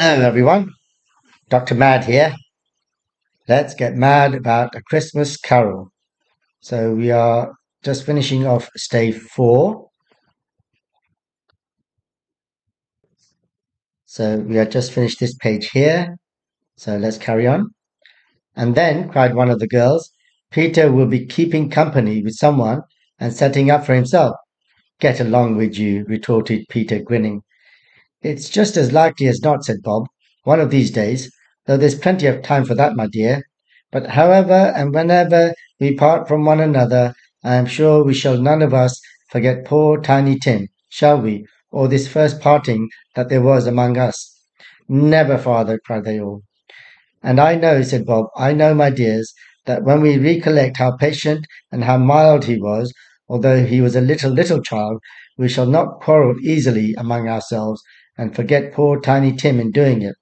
Hello, everyone. Dr. Mad here. Let's get mad about A Christmas Carol. So, we are just finishing off Stave 4. So, we have just finished this page here. So, let's carry on. And then, cried one of the girls, Peter will be keeping company with someone and setting up for himself. Get along with you, retorted Peter, grinning. It's just as likely as not, said Bob. One of these days, though there's plenty of time for that, my dear. But however and whenever we part from one another, I am sure we shall none of us forget poor Tiny Tim, shall we, or this first parting that there was among us? Never, father, cried they all. And I know, said Bob, I know, my dears, that when we recollect how patient and how mild he was, although he was a little child, we shall not quarrel easily among ourselves and forget poor Tiny Tim in doing it.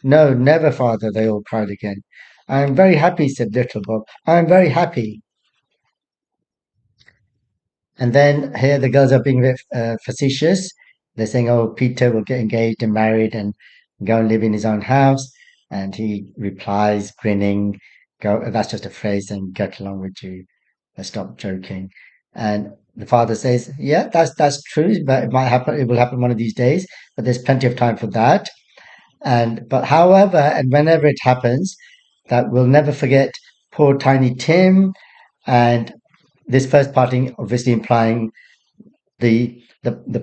No, never, father, they all cried again. I am very happy, said little Bob. I am very happy. And then here the girls are being a bit facetious. They're saying, oh, Peter will get engaged and married and go and live in his own house. And he replies, grinning, go, that's just a phrase saying, get along with you. Stop joking. And the father says, yeah, that's true, but it might happen, it will happen one of these days, but there's plenty of time for that. But however, and whenever it happens, that we'll never forget poor Tiny Tim, and this first parting obviously implying the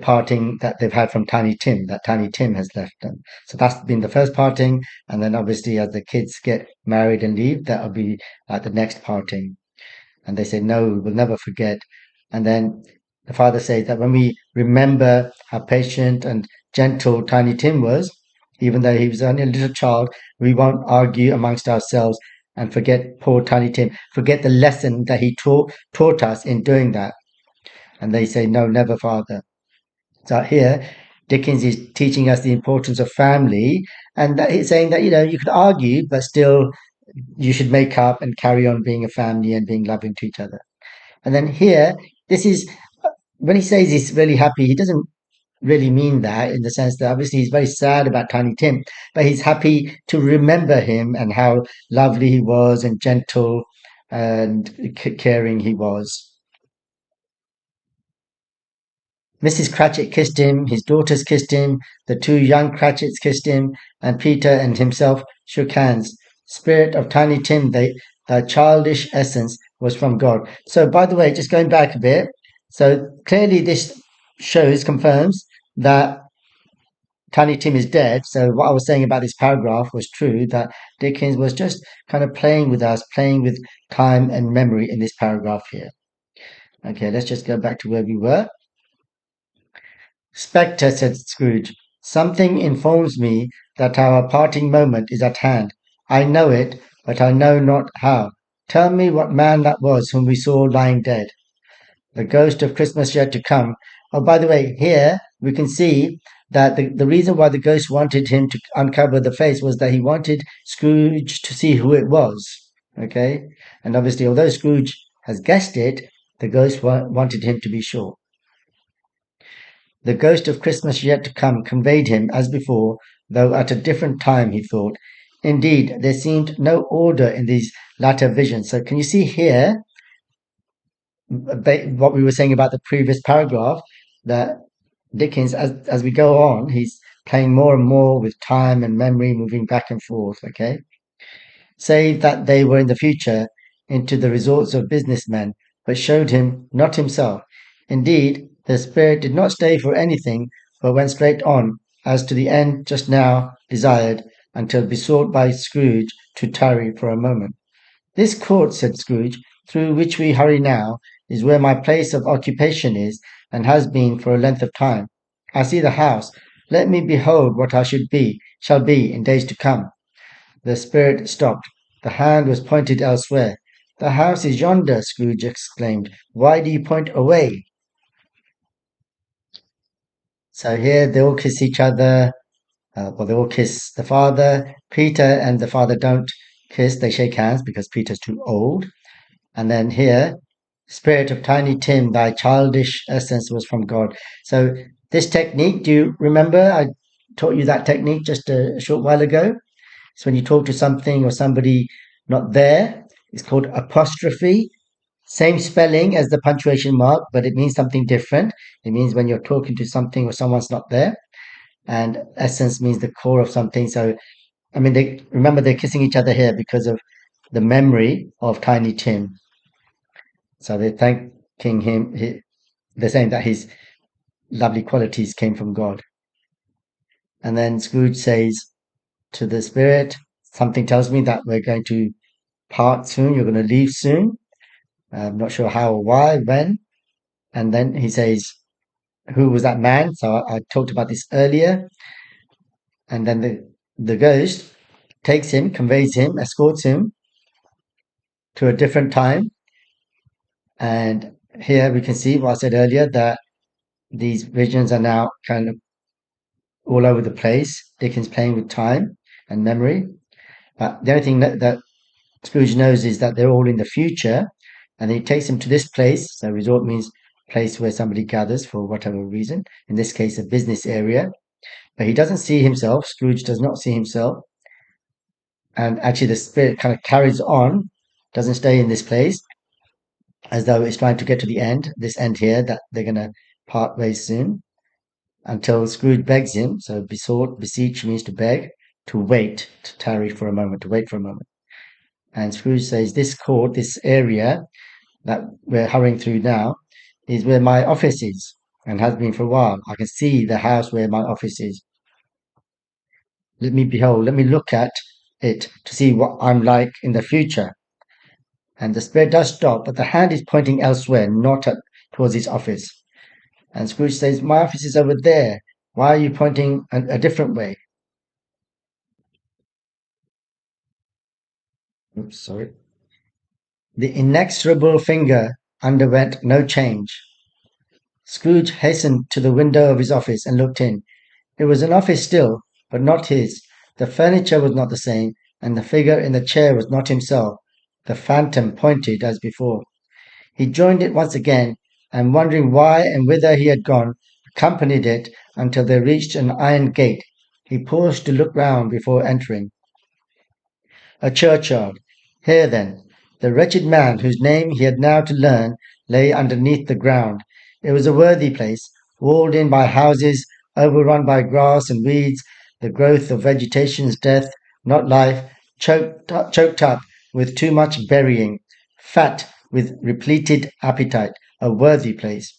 parting that they've had from Tiny Tim, that Tiny Tim has left them. So that's been the first parting, and then obviously as the kids get married and leave, that'll be like the next parting. And they say, no, we'll never forget. And then the father says that when we remember how patient and gentle Tiny Tim was, even though he was only a little child, we won't argue amongst ourselves and forget poor Tiny Tim, forget the lesson that he taught us in doing that. And they say, no, never, father. So here, Dickens is teaching us the importance of family, and that he's saying that, you could argue, but still you should make up and carry on being a family and being loving to each other. And then here, this is when he says he's really happy, he doesn't really mean that in the sense that obviously he's very sad about Tiny Tim, but he's happy to remember him and how lovely he was and gentle and caring he was. Mrs. Cratchit kissed him, his daughters kissed him, the two young Cratchits kissed him, and Peter and himself shook hands. Spirit of Tiny Tim, thy childish essence was from God. So, by the way, just going back a bit, so clearly this confirms that Tiny Tim is dead. So, what I was saying about this paragraph was true, that Dickens was just kind of playing with us, playing with time and memory in this paragraph here. Okay, let's just go back to where we were. Spectre, said Scrooge, something informs me that our parting moment is at hand. I know it, but I know not how. Tell me what man that was whom we saw lying dead. The ghost of Christmas yet to come. Oh, by the way, here we can see that the reason why the ghost wanted him to uncover the face was that he wanted Scrooge to see who it was. Okay? And obviously, although Scrooge has guessed it, the ghost wanted him to be sure. The ghost of Christmas yet to come conveyed him as before, though at a different time, he thought. Indeed, there seemed no order in these latter visions. So can you see here what we were saying about the previous paragraph, that Dickens, as we go on, he's playing more and more with time and memory, moving back and forth, okay? Save that they were in the future into the resorts of businessmen, but showed him not himself. Indeed, the spirit did not stay for anything, but went straight on, as to the end just now desired, until besought by Scrooge to tarry for a moment. This court, said Scrooge, through which we hurry now, is where my place of occupation is, and has been for a length of time. I see the house. Let me behold what I shall be in days to come. The spirit stopped. The hand was pointed elsewhere. The house is yonder, Scrooge exclaimed. Why do you point away? So here they all kiss each other. They all kiss the father. Peter and the father don't kiss. They shake hands because Peter's too old. And then here, Spirit of Tiny Tim, thy childish essence was from God. So this technique, do you remember? I taught you that technique just a short while ago. So when you talk to something or somebody not there, it's called apostrophe. Same spelling as the punctuation mark, but it means something different. It means when you're talking to something or someone's not there. And essence means the core of something. So, I mean, they remember they're kissing each other here because of the memory of Tiny Tim. So they're thanking him. They're saying that his lovely qualities came from God. And then Scrooge says to the spirit, something tells me that we're going to part soon. You're going to leave soon. I'm not sure how or why, when. And then he says, who was that man? So I talked about this earlier. And then the ghost takes him, conveys him, escorts him to a different time. And here we can see what I said earlier, that these visions are now kind of all over the place. Dickens playing with time and memory. But the only thing that Scrooge knows is that they're all in the future. And he takes him to this place. So resort means place where somebody gathers for whatever reason. In this case, a business area. But he doesn't see himself. Scrooge does not see himself. And actually, the spirit kind of carries on, doesn't stay in this place, as though it's trying to get to the end, this end here, that they're going to part ways soon, until Scrooge begs him. So besought, beseech means to beg, to wait, to tarry for a moment, to wait for a moment. And Scrooge says, this court, this area that we're hurrying through now, is where my office is and has been for a while. I can see the house where my office is. Let me behold, let me look at it to see what I'm like in the future. And the spirit does stop, but the hand is pointing elsewhere, not towards his office. And Scrooge says, my office is over there. Why are you pointing a different way? Oops, sorry. The inexorable finger underwent no change. Scrooge hastened to the window of his office and looked in. It was an office still, but not his. The furniture was not the same, and the figure in the chair was not himself. The phantom pointed as before. He joined it once again, and wondering why and whither he had gone, accompanied it until they reached an iron gate. He paused to look round before entering. A churchyard. Here, then, the wretched man whose name he had now to learn lay underneath the ground. It was a worthy place, walled in by houses, overrun by grass and weeds, the growth of vegetation's death, not life, choked up with too much burying, fat with repleted appetite, a worthy place.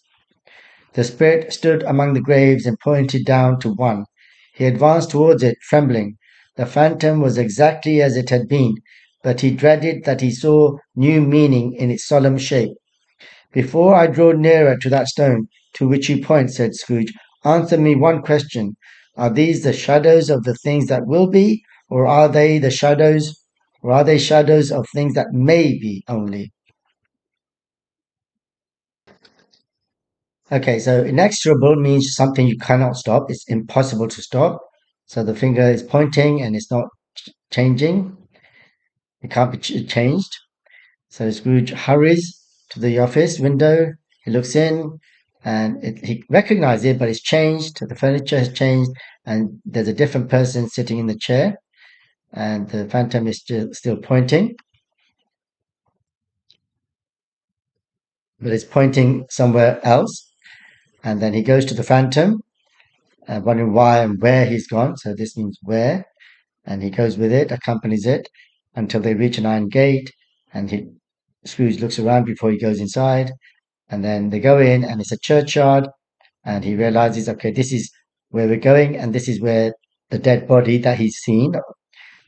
The spirit stood among the graves and pointed down to one. He advanced towards it, trembling. The phantom was exactly as it had been, but he dreaded that he saw new meaning in its solemn shape. Before I draw nearer to that stone to which you point, said Scrooge, answer me one question. Are these the shadows of the things that will be, or are they the shadows, or are they shadows of things that may be only? Okay, so inexorable means something you cannot stop. It's impossible to stop. So the finger is pointing and it's not changing. It can't be changed. So Scrooge hurries to the office window. He looks in and he recognizes it, but it's changed. The furniture has changed and there's a different person sitting in the chair. And the phantom is still pointing, but it's pointing somewhere else. And then he goes to the phantom, wondering why and where he's gone. So this means where. And he goes with it, accompanies it until they reach an iron gate. And Scrooge looks around before he goes inside. And then they go in, and it's a churchyard. And he realizes, okay, this is where we're going, and this is where the dead body that he's seen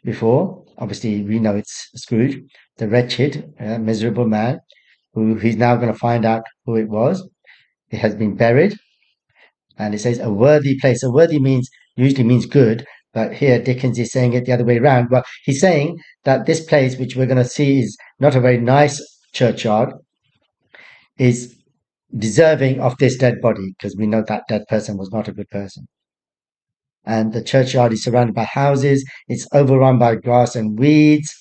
before. Obviously, we know it's Scrooge, the wretched, miserable man, who he's now going to find out who it was. It has been buried, and it says a worthy place. A worthy means usually means good, but here Dickens is saying it the other way around. Well, he's saying that this place, which we're going to see, is not a very nice churchyard, is deserving of this dead body because we know that dead person was not a good person. And the churchyard is surrounded by houses. It's overrun by grass and weeds.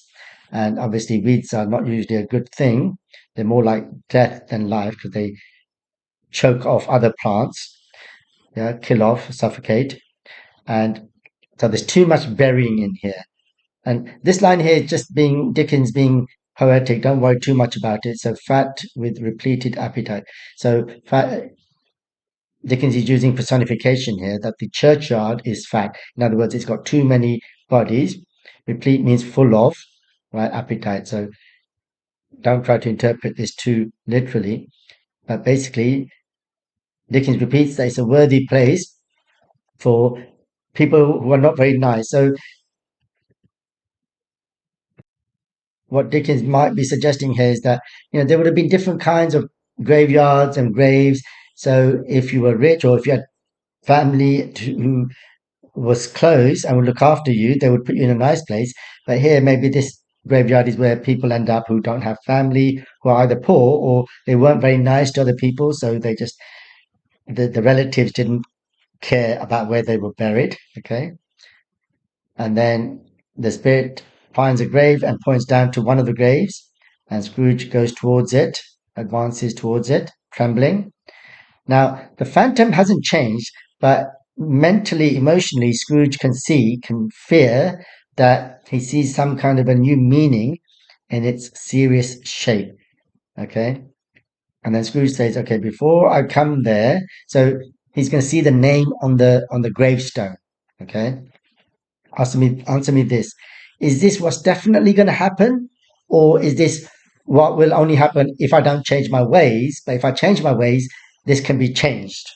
And obviously, weeds are not usually a good thing. They're more like death than life because they choke off other plants, yeah, kill off, suffocate. And so there's too much burying in here. And this line here is just being Dickens being poetic. Don't worry too much about it. So fat with repleted appetite. So fat, Dickens is using personification here that the churchyard is fat. In other words, it's got too many bodies. Replete means full of, right? Appetite. So don't try to interpret this too literally. But basically, Dickens repeats that it's a worthy place for people who are not very nice. So what Dickens might be suggesting here is that there would have been different kinds of graveyards and graves. So if you were rich or if you had family who was close and would look after you, they would put you in a nice place. But here, maybe this graveyard is where people end up who don't have family, who are either poor or they weren't very nice to other people. So they just, the relatives didn't care about where they were buried. Okay. And then the spirit finds a grave and points down to one of the graves. And Scrooge goes towards it, advances towards it, trembling. Now, the phantom hasn't changed, but mentally, emotionally, Scrooge can fear that he sees some kind of a new meaning in its serious shape. Okay. And then Scrooge says, okay, before I come there, so he's going to see the name on the gravestone. Okay. Answer me this. Is this what's definitely going to happen? Or is this what will only happen if I don't change my ways? But if I change my ways, this can be changed.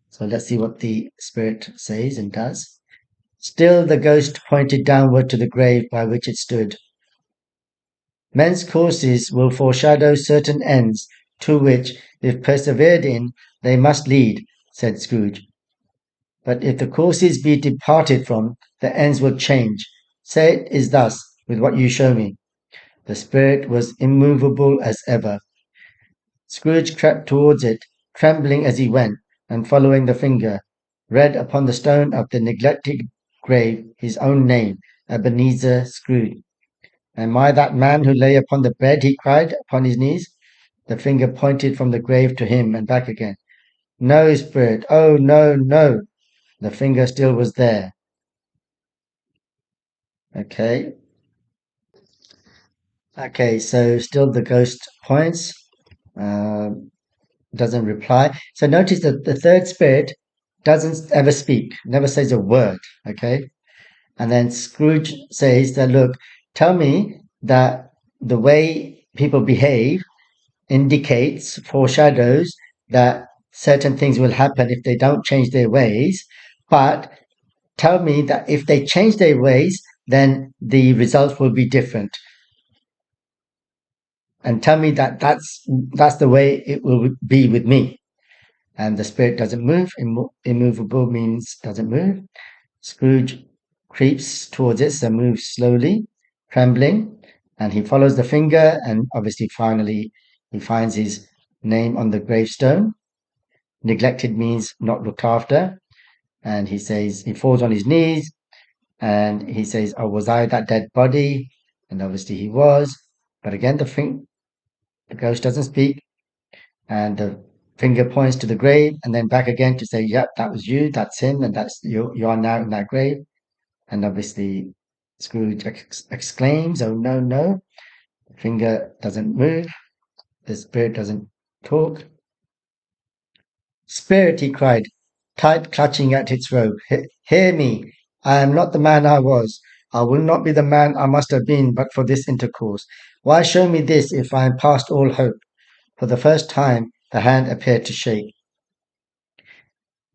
So let's see what the spirit says and does. Still the ghost pointed downward to the grave by which it stood. Men's courses will foreshadow certain ends, to which, if persevered in, they must lead, said Scrooge. But if the courses be departed from, the ends will change. Say it is thus, with what you show me. The spirit was immovable as ever. Scrooge crept towards it, trembling as he went, and following the finger, read upon the stone of the neglected grave his own name, Ebenezer Scrooge. Am I that man who lay upon the bed? He cried upon his knees. The finger pointed from the grave to him and back again. No, spirit, oh, no, no. The finger still was there. Okay. Okay, so still the ghost points, uh, doesn't reply. So notice that the third spirit doesn't ever speak, never says a word. Okay. And then Scrooge says that, look, tell me that the way people behave indicates, foreshadows that certain things will happen if they don't change their ways. But tell me that if they change their ways, then the results will be different. And tell me that that's the way it will be with me. And the spirit doesn't move. Immovable means doesn't move. Scrooge creeps towards it, so moves slowly, trembling, and he follows the finger, and obviously, finally, he finds his name on the gravestone. Neglected means not looked after, and he falls on his knees, and he says, "Oh, was I that dead body?" And obviously, he was. But again, the ghost doesn't speak, and the finger points to the grave, and then back again to say, "Yep, that was you. That's him, and that's you. You are now in that grave." And obviously, Scrooge exclaims, "Oh, no, no." The finger doesn't move. The spirit doesn't talk. Spirit, he cried, tight clutching at its robe, hear me. I am not the man I was. I will not be the man I must have been but for this intercourse. Why show me this if I am past all hope? For the first time, the hand appeared to shake.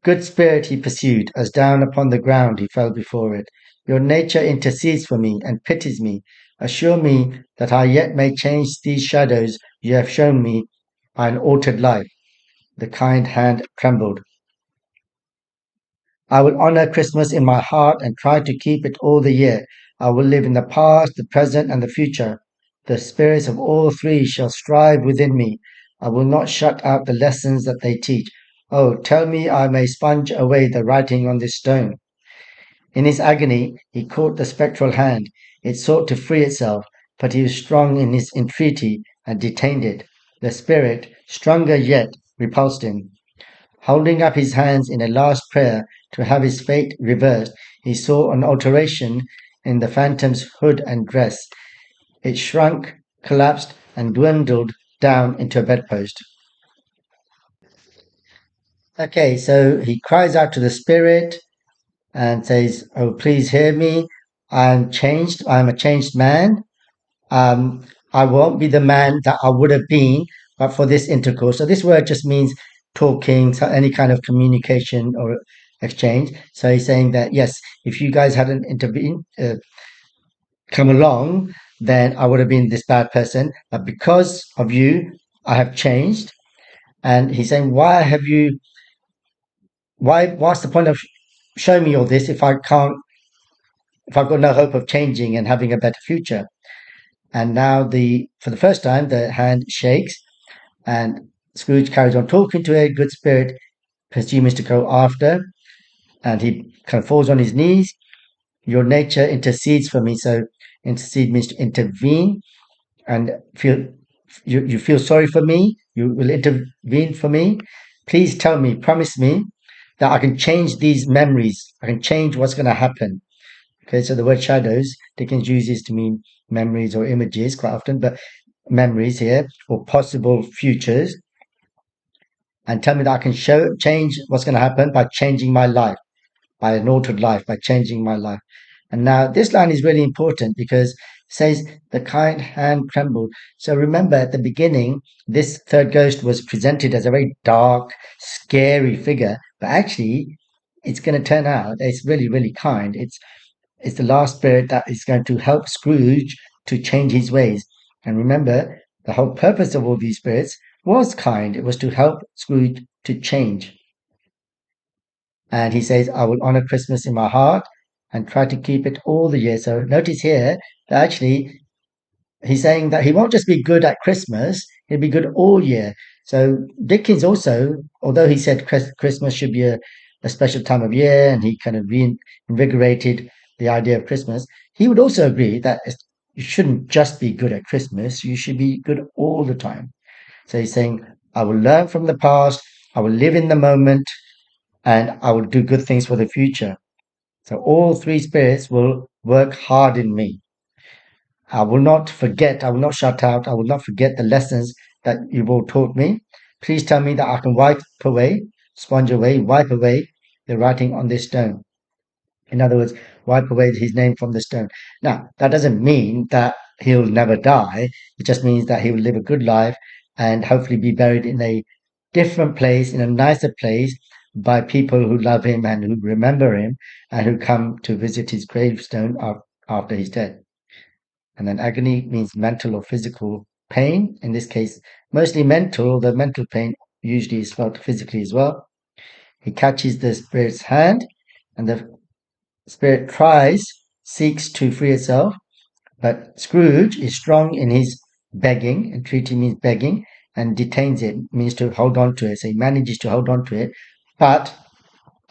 Good spirit, he pursued, as down upon the ground he fell before it. Your nature intercedes for me and pities me. Assure me that I yet may change these shadows you have shown me by an altered life. The kind hand trembled. I will honor Christmas in my heart and try to keep it all the year. I will live in the past, the present, and the future. The spirits of all three shall strive within me. I will not shut out the lessons that they teach. Oh, tell me I may sponge away the writing on this stone. In his agony, he caught the spectral hand. It sought to free itself, but he was strong in his entreaty and detained it. The spirit, stronger yet, repulsed him. Holding up his hands in a last prayer to have his fate reversed, he saw an alteration in the phantom's hood and dress. It shrunk, collapsed, and dwindled down into a bedpost. Okay, so he cries out to the spirit and says, "Oh, please hear me. I'm changed. I'm a changed man. Um, I won't be the man that I would have been, but for this intercourse." So this word just means talking, so any kind of communication or exchange. So he's saying that yes, if you guys hadn't intervened, come along, then I would have been this bad person. But because of you, I have changed. And he's saying, why have you? Why? What's the point of showing me all this if I can't? If I've got no hope of changing and having a better future? And now for the first time, the hand shakes, and Scrooge carries on talking to a good spirit, presuming to go after, and he kind of falls on his knees. Your nature intercedes for me. So intercede means to intervene, and you feel sorry for me. You will intervene for me. Please tell me, promise me that I can change these memories. I can change what's going to happen. Okay, so the word shadows Dickens uses to mean memories or images quite often, but memories here or possible futures, and tell me that I can change what's going to happen by changing my life, by an altered life, by changing my life. And now this line is really important because it says the kind hand trembled. So remember at the beginning, this third ghost was presented as a very dark, scary figure, but actually it's going to turn out it's really, really kind. It's the last spirit that is going to help Scrooge to change his ways. And remember, the whole purpose of all these spirits was kind. It was to help Scrooge to change. And he says, I will honor Christmas in my heart and try to keep it all the year. So notice here that actually he's saying that he won't just be good at Christmas, he'll be good all year. So Dickens also, although he said Christmas should be a special time of year and he kind of reinvigorated the idea of Christmas, he would also agree that you shouldn't just be good at Christmas, you should be good all the time. So he's saying, I will learn from the past, I will live in the moment, and I will do good things for the future. So all three spirits will work hard in me. I will not forget, I will not shut out, I will not forget the lessons that you've all taught me. Please tell me that I can wipe away, sponge away, wipe away the writing on this stone. In other words, wipe away his name from the stone. Now, that doesn't mean that he'll never die. It just means that he will live a good life and hopefully be buried in a different place, in a nicer place, by people who love him and who remember him and who come to visit his gravestone after he's dead. And then agony means mental or physical pain. In this case, mostly mental. The mental pain usually is felt physically as well. He catches the spirit's hand, and the spirit tries, seeks to free itself. But Scrooge is strong in his begging. Entreaty means begging, and detains it means to hold on to it. So he manages to hold on to it, but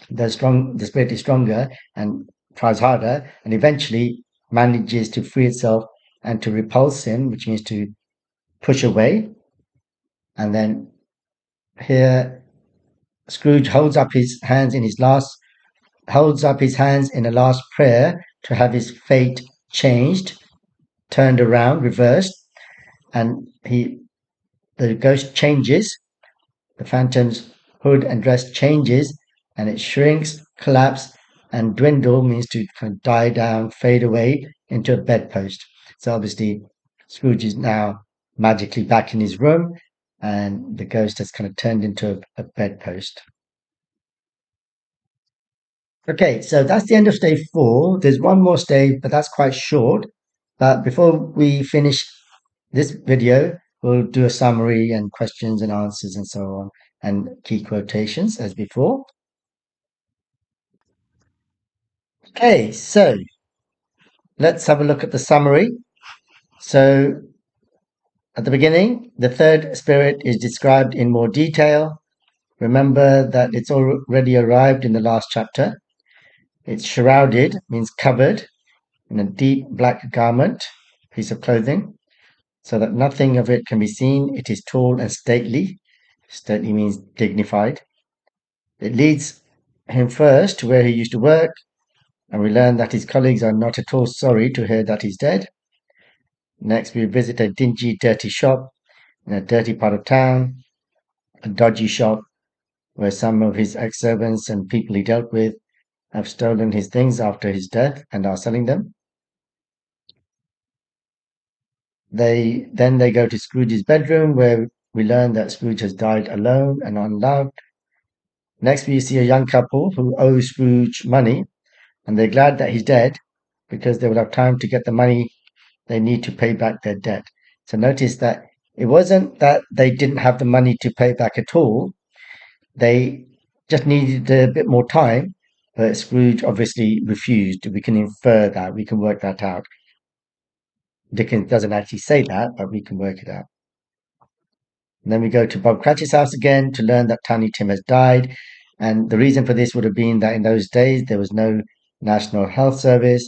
the spirit is stronger and tries harder, and eventually manages to free itself and to repulse him, which means to push away. And then here Scrooge holds up his hands in a last prayer to have his fate changed, turned around, reversed, and the ghost changes, the phantom's hood and dress changes, and it shrinks, collapses, and dwindle means to kind of die down, fade away into a bedpost. So obviously, Scrooge is now magically back in his room, and the ghost has kind of turned into a bedpost. Okay, so that's the end of stave 4. There's one more stave, but that's quite short. But before we finish this video, we'll do a summary and questions and answers and so on, and key quotations as before. Okay, so let's have a look at the summary. So at the beginning, the third spirit is described in more detail. Remember that it's already arrived in the last chapter. It's shrouded, means covered, in a deep black garment, piece of clothing, so that nothing of it can be seen. It is tall and stately. Stately means dignified. It leads him first to where he used to work, and we learn that his colleagues are not at all sorry to hear that he's dead. Next, we visit a dingy, dirty shop in a dirty part of town, a dodgy shop where some of his ex-servants and people he dealt with have stolen his things after his death and are selling them. They go to Scrooge's bedroom where we learn that Scrooge has died alone and unloved. Next, we see a young couple who owe Scrooge money, and they're glad that he's dead because they will have time to get the money they need to pay back their debt. So notice that it wasn't that they didn't have the money to pay back at all. They just needed a bit more time, but Scrooge obviously refused. We can infer that. We can work that out. Dickens doesn't actually say that, but we can work it out. And then we go to Bob Cratchit's house again to learn that Tiny Tim has died. And the reason for this would have been that in those days there was no national health service.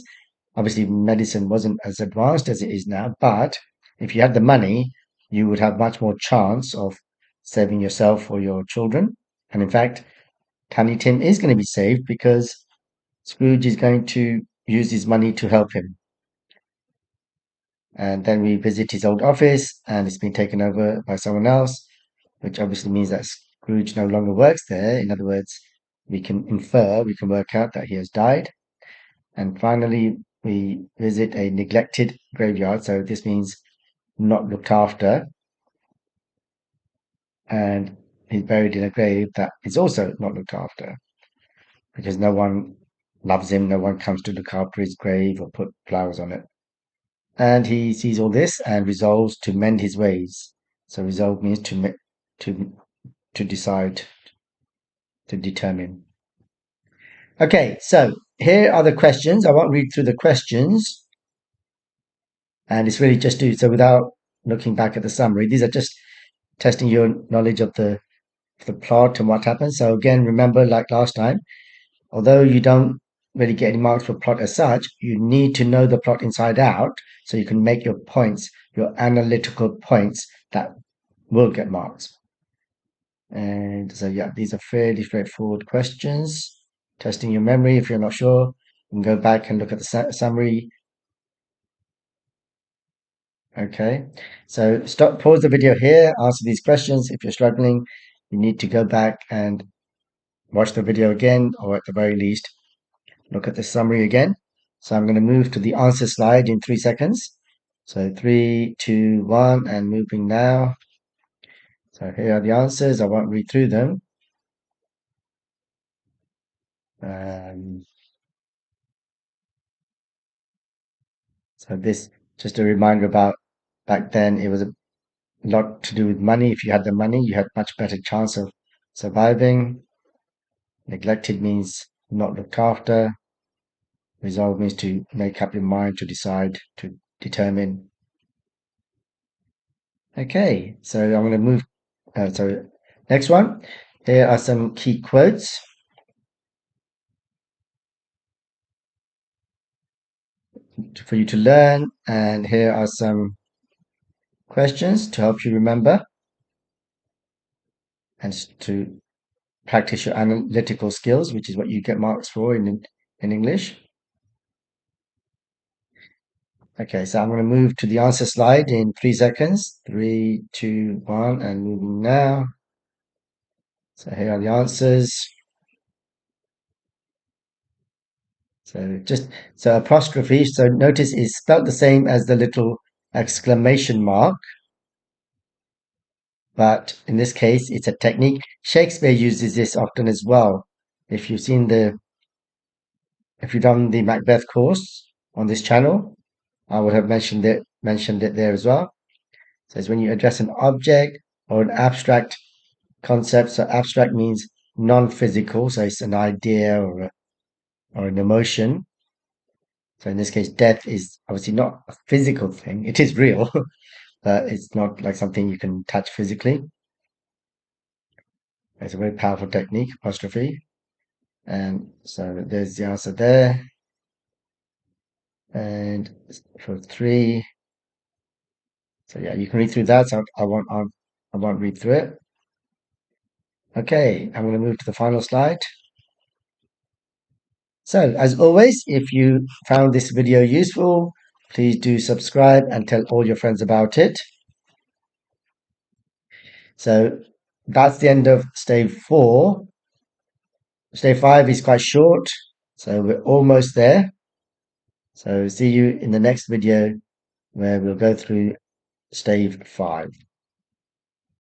Obviously, medicine wasn't as advanced as it is now, but if you had the money, you would have much more chance of saving yourself or your children. And in fact, Tiny Tim is going to be saved because Scrooge is going to use his money to help him. And then we visit his old office, and it's been taken over by someone else, which obviously means that Scrooge no longer works there. In other words, we can work out that he has died. And finally, we visit a neglected graveyard. So this means not looked after. And he's buried in a grave that is also not looked after because no one loves him. No one comes to look after his grave or put flowers on it. And he sees all this and resolves to mend his ways. So resolve means to to decide, to determine. Okay, so here are the questions. I won't read through the questions, and it's really just to so without looking back at the summary. These are just testing your knowledge of the plot and what happens. So again, remember, like last time, although you don't really get any marks for plot as such, you need to know the plot inside out so you can make your points, your analytical points that will get marks. And so, yeah, these are fairly straightforward questions. Testing your memory if you're not sure. You can go back and look at the summary. Okay, so stop, pause the video here, answer these questions. If you're struggling, you need to go back and watch the video again, or at the very least, look at the summary again. So I'm going to move to the answer slide in 3 seconds. So 3, 2, 1, and moving now. So here are the answers. I won't read through them. Um, so this, just a reminder about back then, it was a lot to do with money. If you had the money, you had much better chance of surviving. Neglected means not looked after. Resolve means to make up your mind, to decide, to determine. Okay, so I'm going to move. So next one. Here are some key quotes for you to learn, and here are some questions to help you remember and to practice your analytical skills, which is what you get marks for in English. Okay, so I'm going to move to the answer slide in 3 seconds. 3, 2, 1, and moving now. So here are the answers. So apostrophe. So notice it's spelled the same as the little exclamation mark, but in this case, it's a technique. Shakespeare uses this often as well. If you've seen if you've done the Macbeth course on this channel, I would have mentioned it there as well. So it's when you address an object or an abstract concept. So abstract means non-physical, so it's an idea or an emotion. So in this case, death is obviously not a physical thing. It is real, but it's not like something you can touch physically. It's a very powerful technique, apostrophe. And so there's the answer there. And for 3, so yeah, you can read through that. So I won't read through it. Okay, I'm going to move to the final slide. So, as always, if you found this video useful, please do subscribe and tell all your friends about it. So, that's the end of Stave 4. Stave 5 is quite short, so we're almost there. So, see you in the next video where we'll go through Stave 5.